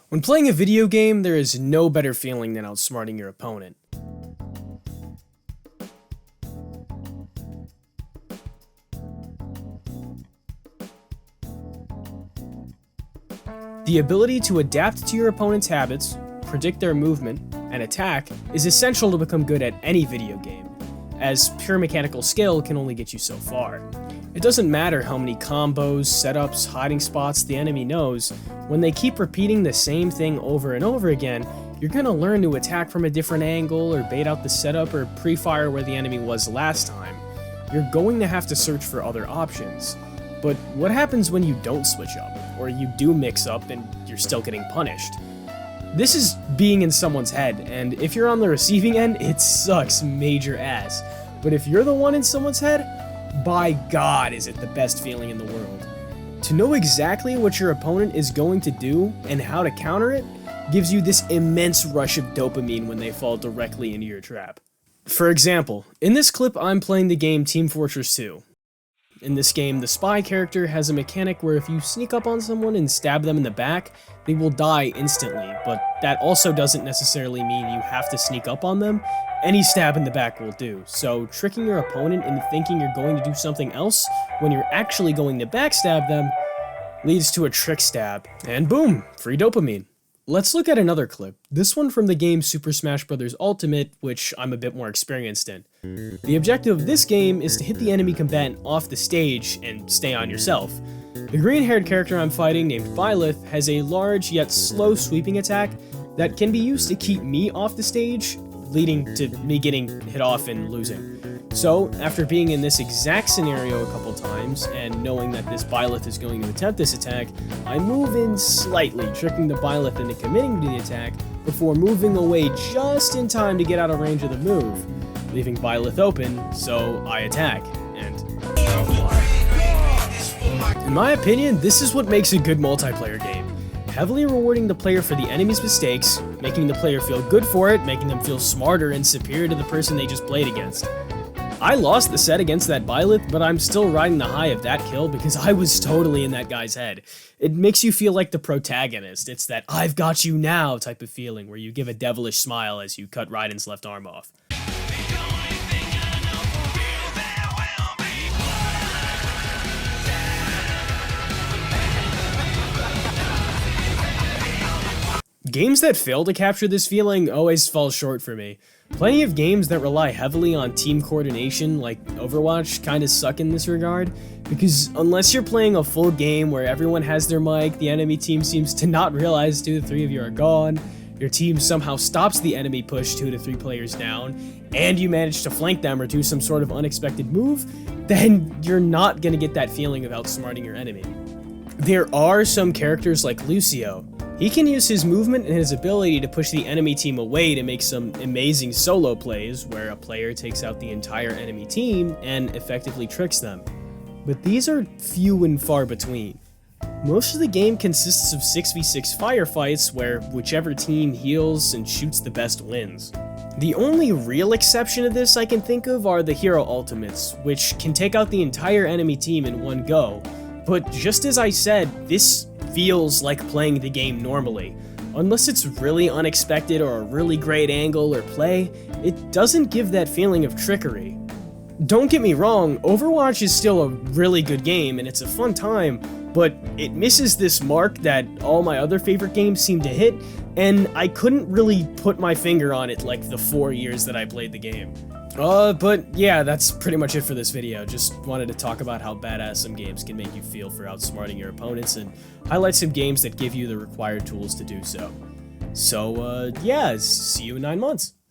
When playing a video game, there is no better feeling than outsmarting your opponent. The ability to adapt to your opponent's habits, predict their movement, and attack is essential to become good at any video game, as pure mechanical skill can only get you so far. It doesn't matter how many combos, setups, hiding spots the enemy knows, when they keep repeating the same thing over and over again, you're gonna learn to attack from a different angle or bait out the setup or pre-fire where the enemy was last time. You're going to have to search for other options. But what happens when you don't switch up, or you do mix up and you're still getting punished? This is being in someone's head, and if you're on the receiving end, it sucks major ass. But if you're the one in someone's head, by God is it the best feeling in the world. To know exactly what your opponent is going to do and how to counter it gives you this immense rush of dopamine when they fall directly into your trap. For example, in this clip I'm playing the game Team Fortress 2. In this game, the spy character has a mechanic where if you sneak up on someone and stab them in the back, they will die instantly, but that also doesn't necessarily mean you have to sneak up on them. Any stab in the back will do, so tricking your opponent into thinking you're going to do something else when you're actually going to backstab them leads to a trick stab, and boom, free dopamine. Let's look at another clip, this one from the game Super Smash Bros. Ultimate, which I'm a bit more experienced in. The objective of this game is to hit the enemy combatant off the stage and stay on yourself. The green-haired character I'm fighting, named Byleth, has a large yet slow sweeping attack that can be used to keep me off the stage, leading to me getting hit off and losing. So, after being in this exact scenario a couple times, and knowing that this Byleth is going to attempt this attack, I move in slightly, tricking the Byleth into committing to the attack, before moving away just in time to get out of range of the move, leaving Byleth open, so I attack, and in my opinion, this is what makes a good multiplayer game. Heavily rewarding the player for the enemy's mistakes, making the player feel good for it, making them feel smarter and superior to the person they just played against. I lost the set against that Byleth, but I'm still riding the high of that kill because I was totally in that guy's head. It makes you feel like the protagonist. It's that I've got you now type of feeling where you give a devilish smile as you cut Raiden's left arm off. Games that fail to capture this feeling always fall short for me. Plenty of games that rely heavily on team coordination, like Overwatch, kinda suck in this regard, because unless you're playing a full game where everyone has their mic, the enemy team seems to not realize 2 to 3 of you are gone, your team somehow stops the enemy push 2 to 3 players down, and you manage to flank them or do some sort of unexpected move, then you're not gonna get that feeling of outsmarting your enemy. There are some characters like Lucio. He can use his movement and his ability to push the enemy team away to make some amazing solo plays where a player takes out the entire enemy team and effectively tricks them. But these are few and far between. Most of the game consists of 6v6 firefights where whichever team heals and shoots the best wins. The only real exception to this I can think of are the hero ultimates, which can take out the entire enemy team in one go. But just as I said, this feels like playing the game normally. Unless it's really unexpected or a really great angle or play, it doesn't give that feeling of trickery. Don't get me wrong, Overwatch is still a really good game and it's a fun time, but it misses this mark that all my other favorite games seem to hit, and I couldn't really put my finger on it like the 4 years that I played the game. But yeah, that's pretty much it for this video. Just wanted to talk about how badass some games can make you feel for outsmarting your opponents and highlight some games that give you the required tools to do so. So, yeah, see you in 9 months.